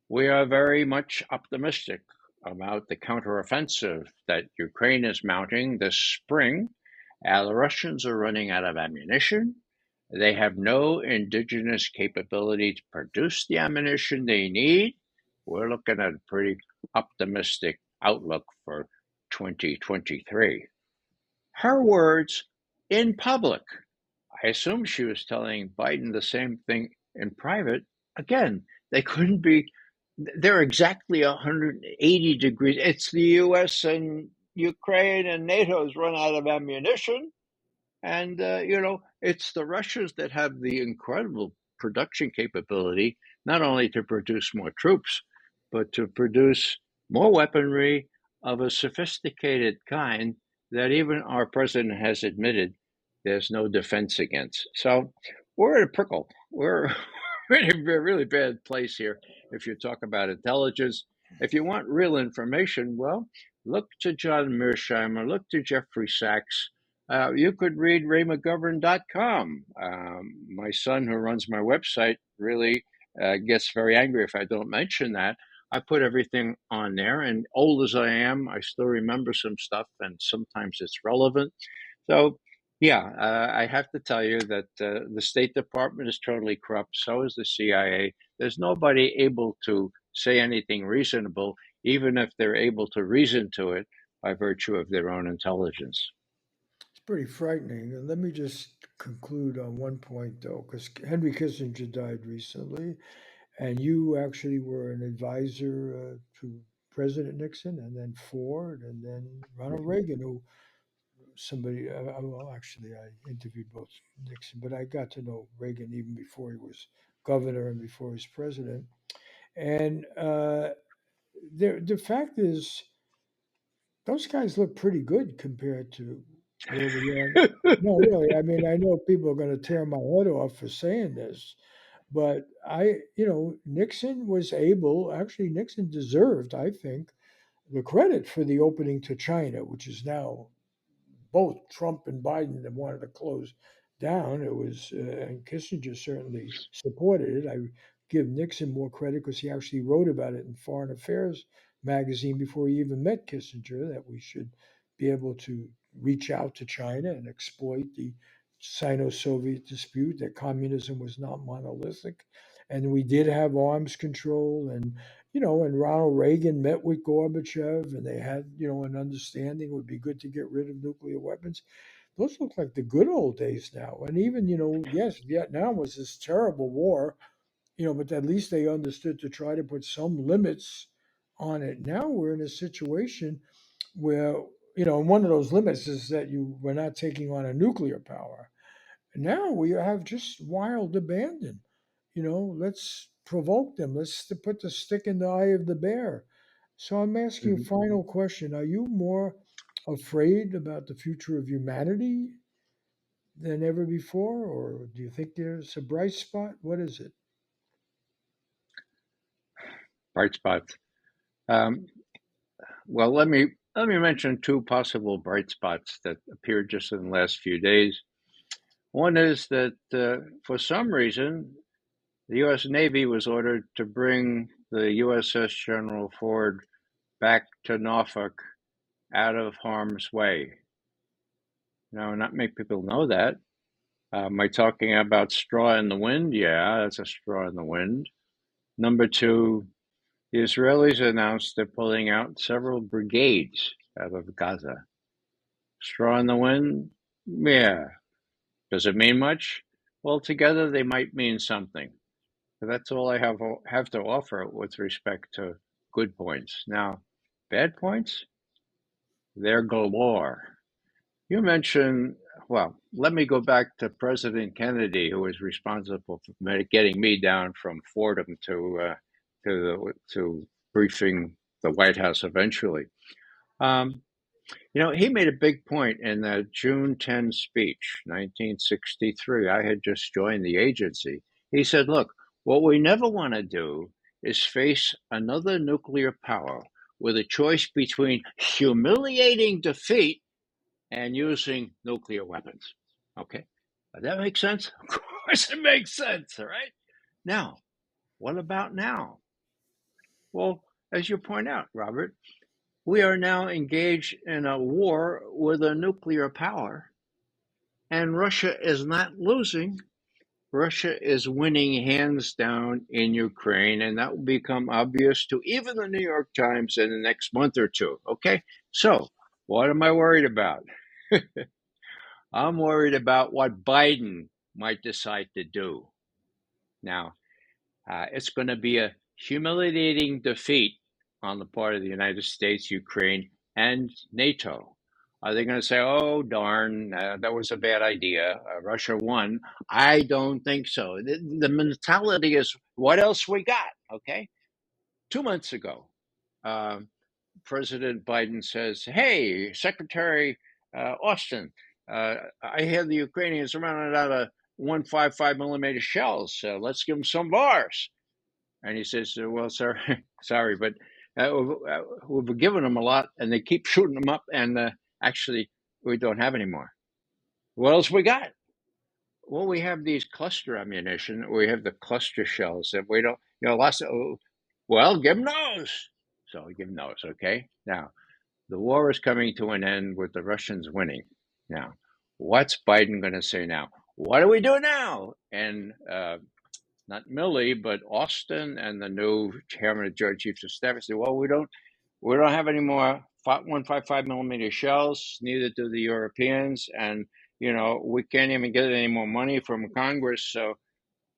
[SPEAKER 2] We are very much optimistic about the counteroffensive that Ukraine is mounting this spring. The Russians are running out of ammunition. They have no indigenous capability to produce the ammunition they need. We're looking at a pretty optimistic outlook for 2023. Her words in public. I assume she was telling Biden the same thing in private. Again, they couldn't be, they're exactly 180 degrees. It's the US and Ukraine and NATO's run out of ammunition. And, it's the Russians that have the incredible production capability, not only to produce more troops, but to produce more weaponry of a sophisticated kind that even our president has admitted there's no defense against. So we're in a prickle. We're in a really bad place here if you talk about intelligence. If you want real information, well, look to John Mearsheimer, look to Jeffrey Sachs. You could read raymcgovern.com. My son, who runs my website, really gets very angry if I don't mention that. I put everything on there, and old as I am, I still remember some stuff, and sometimes it's relevant. So Yeah, I have to tell you that the State Department is totally corrupt. So is the CIA. There's nobody able to say anything reasonable, even if they're able to reason to it by virtue of their own intelligence.
[SPEAKER 1] It's pretty frightening. And let me just conclude on one point, though, because Henry Kissinger died recently, and you actually were an advisor to President Nixon, and then Ford, and then Ronald
[SPEAKER 2] Mhm.
[SPEAKER 1] Reagan, who somebody, well, actually, I interviewed both Nixon, but I got to know Reagan even before he was governor and before he was president. And the fact is, those guys look pretty good compared to where we are. No, really. I mean, I know people are going to tear my head off for saying this, but Nixon was able, actually, Nixon deserved, I think, the credit for the opening to China, which is now both Trump and Biden that wanted to close down. It was, and Kissinger certainly supported it. I give Nixon more credit because he actually wrote about it in Foreign Affairs magazine before he even met Kissinger, that we should be able to reach out to China and exploit the Sino Soviet dispute, that communism was not monolithic. And we did have arms control. And Ronald Reagan met with Gorbachev, and they had, an understanding it would be good to get rid of nuclear weapons. Those look like the good old days now. And even, yes, Vietnam was this terrible war, but at least they understood to try to put some limits on it. Now we're in a situation where, and one of those limits is that we're not taking on a nuclear power. Now we have just wild abandon. Let's provoke them. Let's put the stick in the eye of the bear. So I'm asking you a
[SPEAKER 2] Mhm.
[SPEAKER 1] final question. Are you more afraid about the future of humanity than ever before? Or do you think there's a bright spot? What is it?
[SPEAKER 2] Bright spots. Um, well, let me mention two possible bright spots that appeared just in the last few days. One is that for some reason, the U.S. Navy was ordered to bring the USS General Ford back to Norfolk out of harm's way. Now, not many people know that. Am I talking about straw in the wind? Yeah, that's a straw in the wind. Number two, the Israelis announced they're pulling out several brigades out of Gaza. Straw in the wind? Yeah. Does it mean much? Well, together they might mean something. But that's all I have to offer with respect to good points. Now, bad points? They're galore. You mentioned, well, let me go back to President Kennedy, who was responsible for getting me down from Fordham to briefing the White House eventually. Um, he made a big point in the June 10 speech, 1963. I had just joined the agency. He said, look, what we never want to do is face another nuclear power with a choice between humiliating defeat and using nuclear weapons. Okay? Does that make sense? Of course it makes sense, all right? Now, what about now? Well, as you point out, Robert, we are now engaged in a war with a nuclear power, and Russia is not losing. Russia is winning hands down in Ukraine, and that will become obvious to even the New York Times in the next month or two. Okay? So, what am I worried about? I'm worried about what Biden might decide to do. Now, it's going to be a humiliating defeat on the part of the United States, Ukraine, and NATO. Are they going to say, oh, darn, that was a bad idea? Russia won. I don't think so. The mentality is, what else we got? Okay. 2 months ago, um, President Biden says, hey, Secretary Austin, I hear the Ukrainians are running out of 155 millimeter shells. So let's give them some of ours. And he says, well, sir, sorry, but we've given them a lot and they keep shooting them up. And actually, we don't have any more. What else we got? Well, we have these cluster ammunition. We have the cluster shells that we don't, lots of, well, give them those. So we give them those, okay? Now, the war is coming to an end with the Russians winning. Now, What's Biden going to say now? What do we do now? And not Milley, but Austin and the new chairman of Joint Chiefs of Staff said, "Well, we don't have any more 155 millimeter shells. Neither do the Europeans, and we can't even get any more money from Congress. So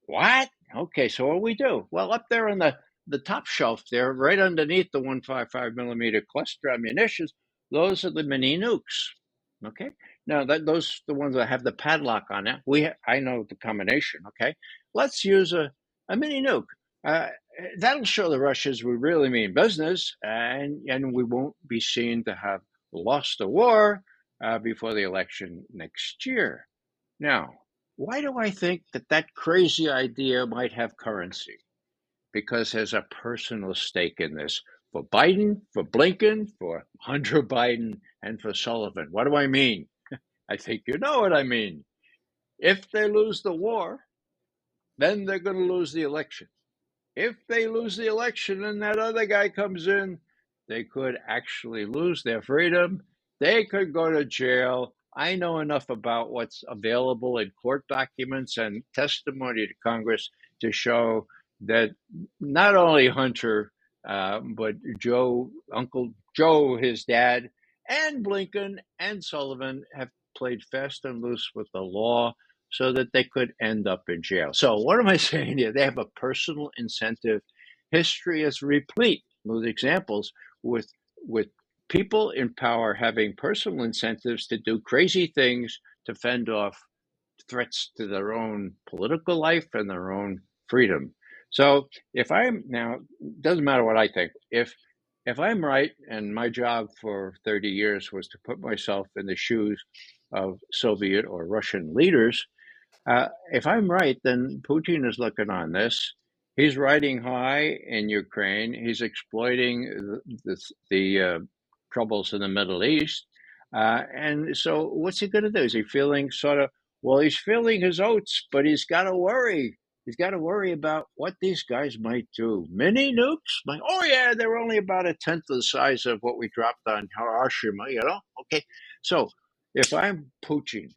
[SPEAKER 2] what? Okay, so what do we do? Well, up there on the top shelf there, right underneath the 155 millimeter cluster ammunitions, those are the mini nukes. Okay, now those are the ones that have the padlock on it. I know the combination. Okay, let's use a mini nuke. Uh, that'll show the Russians we really mean business, and we won't be seen to have lost the war before the election next year. Now, why do I think that crazy idea might have currency? Because there's a personal stake in this for Biden, for Blinken, for Hunter Biden, and for Sullivan. What do I mean? I think you know what I mean. If they lose the war, then they're going to lose the election. If they lose the election and that other guy comes in, they could actually lose their freedom. They could go to jail. I know enough about what's available in court documents and testimony to Congress to show that not only Hunter, but Uncle Joe, his dad, and Blinken and Sullivan have played fast and loose with the law so that they could end up in jail. So what am I saying here? They have a personal incentive. History is replete with examples with people in power having personal incentives to do crazy things to fend off threats to their own political life and their own freedom. So if I'm now, doesn't matter what I think, if I'm right, and my job for 30 years was to put myself in the shoes of Soviet or Russian leaders, if I'm right, then Putin is looking on this. He's riding high in Ukraine. He's exploiting the troubles in the Middle East. And so, what's he going to do? Is he feeling sort of, well, he's feeling his oats, but he's got to worry. He's got to worry about what these guys might do. Mini nukes? Oh, yeah, they're only about a tenth of the size of what we dropped on Hiroshima, Okay. So, if I'm Putin,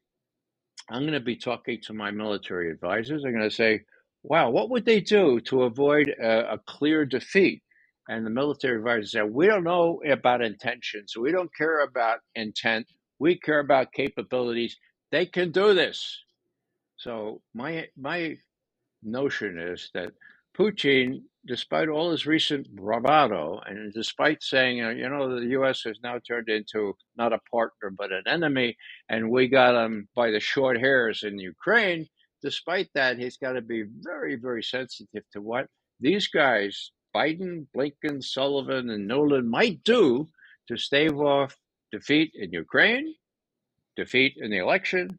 [SPEAKER 2] I'm going to be talking to my military advisors. I'm going to say, wow, what would they do to avoid a clear defeat? And the military advisors say, we don't know about intentions. We don't care about intent. We care about capabilities. They can do this. So my notion is that Putin, despite all his recent bravado, and despite saying, the U.S. has now turned into not a partner but an enemy, and we got him by the short hairs in Ukraine, despite that, he's got to be very, very sensitive to what these guys, Biden, Blinken, Sullivan, and Nolan, might do to stave off defeat in Ukraine, defeat in the election,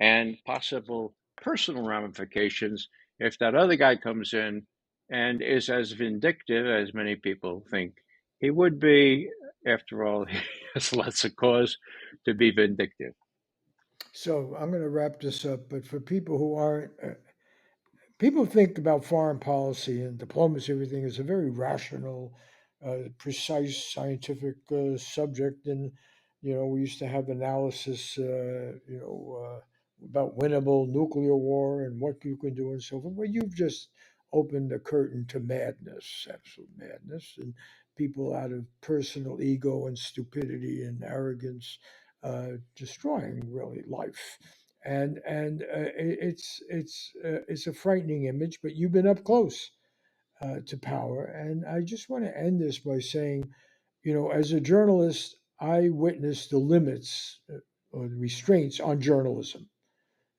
[SPEAKER 2] and possible personal ramifications if that other guy comes in and is as vindictive as many people think he would be. After all, he has lots of cause to be vindictive.
[SPEAKER 1] So I'm going to wrap this up. But for people who aren't, people think about foreign policy and diplomacy, everything is a very rational, precise scientific subject. And, we used to have analysis, about winnable nuclear war and what you can do and so forth. But you've just opened the curtain to madness, absolute madness, and people out of personal ego and stupidity and arrogance destroying really life. It's a frightening image, but you've been up close to power, and I just want to end this by saying, as a journalist, I witnessed the limits or the restraints on journalism.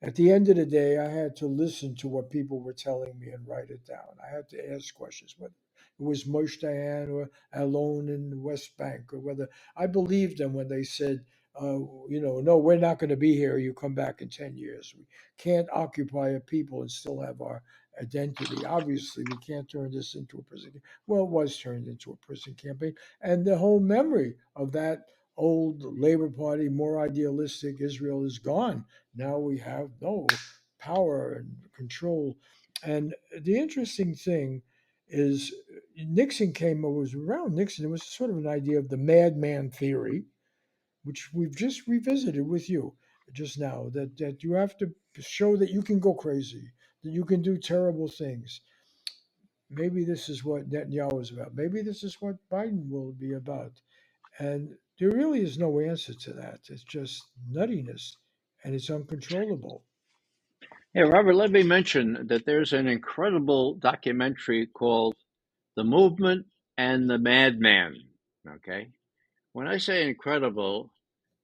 [SPEAKER 1] At the end of the day, I had to listen to what people were telling me and write it down. I had to ask questions, whether it was Moshe Dayan or Alon in the West Bank, or whether I believed them when they said, no, we're not going to be here. You come back in 10 years. We can't occupy a people and still have our identity. Obviously, we can't turn this into a prison. Well, it was turned into a prison campaign. And the whole memory of that old Labor Party, more idealistic Israel is gone. Now we have no power and control. And the interesting thing is Nixon came, it was around Nixon, it was sort of an idea of the madman theory, which we've just revisited with you. just now, that you have to show that you can go crazy, that you can do terrible things. Maybe this is what Netanyahu is about. Maybe this is what Biden will be about. And there really is no answer to that. It's just nuttiness and it's uncontrollable.
[SPEAKER 2] Hey, Robert, let me mention that there's an incredible documentary called The Movement and the Madman. Okay. When I say incredible,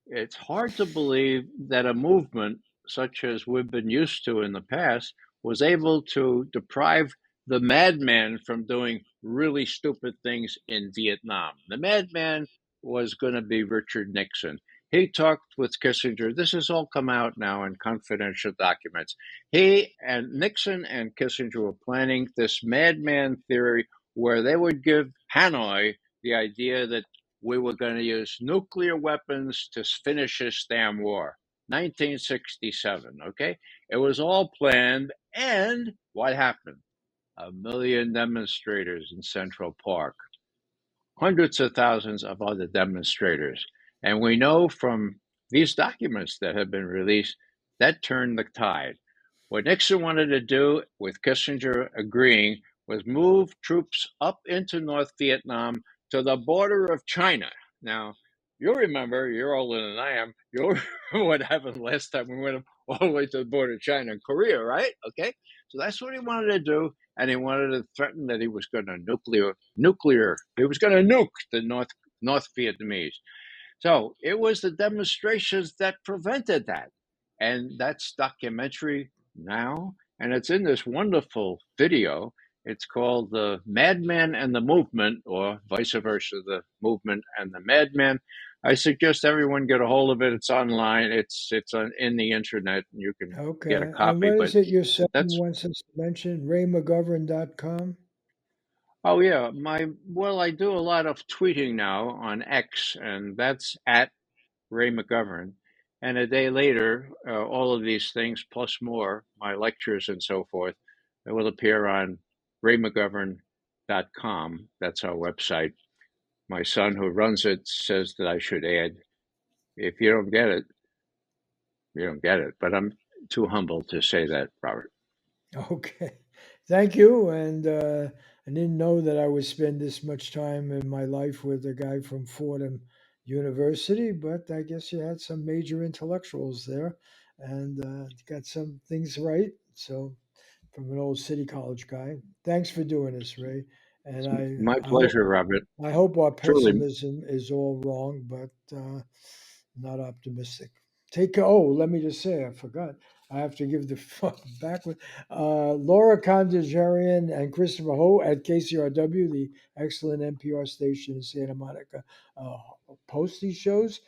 [SPEAKER 2] it's hard to believe that a movement such as we've been used to in the past was able to deprive the madman from doing really stupid things in Vietnam. The madman was going to be Richard Nixon. He talked with Kissinger. This has all come out now in confidential documents. He and Nixon and Kissinger were planning this madman theory where they would give Hanoi the idea that we were going to use nuclear weapons to finish this damn war. 1967, okay? It was all planned. And what happened? A million demonstrators in Central Park, hundreds of thousands of other demonstrators. And we know from these documents that have been released that turned the tide. What Nixon wanted to do, with Kissinger agreeing, was move troops up into North Vietnam to the border of China. Now, you remember, you're older than I am, you remember what happened last time we went all the way to the border of China and Korea, right? Okay, so that's what he wanted to do, and he wanted to threaten that he was going to he was going to nuke the North Vietnamese. So it was the demonstrations that prevented that. And that's documentary now. And it's in this wonderful video. It's called The Madman and the Movement, or vice versa, The Movement and the Madman. I suggest everyone get a hold of it. It's online. It's in the internet, and you can get a
[SPEAKER 1] Okay. And
[SPEAKER 2] copy.
[SPEAKER 1] what
[SPEAKER 2] But
[SPEAKER 1] is it your son
[SPEAKER 2] that's
[SPEAKER 1] wants us to mention? RayMcGovern.com?
[SPEAKER 2] oh yeah, I do a lot of tweeting now on X, and that's at Ray McGovern. And a day later, all of these things, plus more, my lectures and so forth, it will appear on raymcgovern.com. That's our website. My son, who runs it, says that I should add, if you don't get it, you don't get it. But I'm too humble to say that, Robert.
[SPEAKER 1] Okay. Thank you. And I didn't know that I would spend this much time in my life with a guy from Fordham University, but I guess you had some major intellectuals there and got some things right. So, from an old city college guy. Thanks for doing this, Ray. And
[SPEAKER 2] It's
[SPEAKER 1] I,
[SPEAKER 2] my
[SPEAKER 1] I hope
[SPEAKER 2] pleasure, Robert.
[SPEAKER 1] I hope our
[SPEAKER 2] Truly,
[SPEAKER 1] pessimism is all wrong, but not optimistic. Take care. Oh, let me just say, I forgot. I have to give the back with Laura Kondajarian and Christopher Ho at KCRW, the excellent NPR station in Santa Monica, uh, post these shows.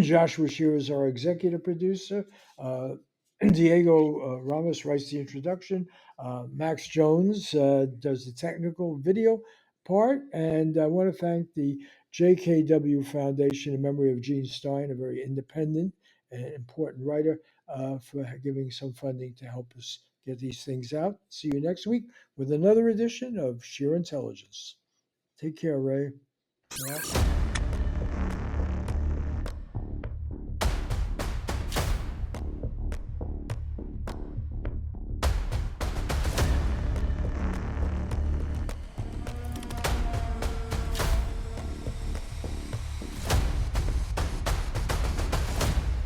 [SPEAKER 1] Joshua Scheer is our executive producer. Diego Ramos writes the introduction. Max Jones does the technical video part. And I want to thank the JKW Foundation in memory of Gene Stein, a very independent and important writer, for giving some funding to help us get these things out. See you next week with another edition of Scheer Intelligence. Take care, Ray. Yeah.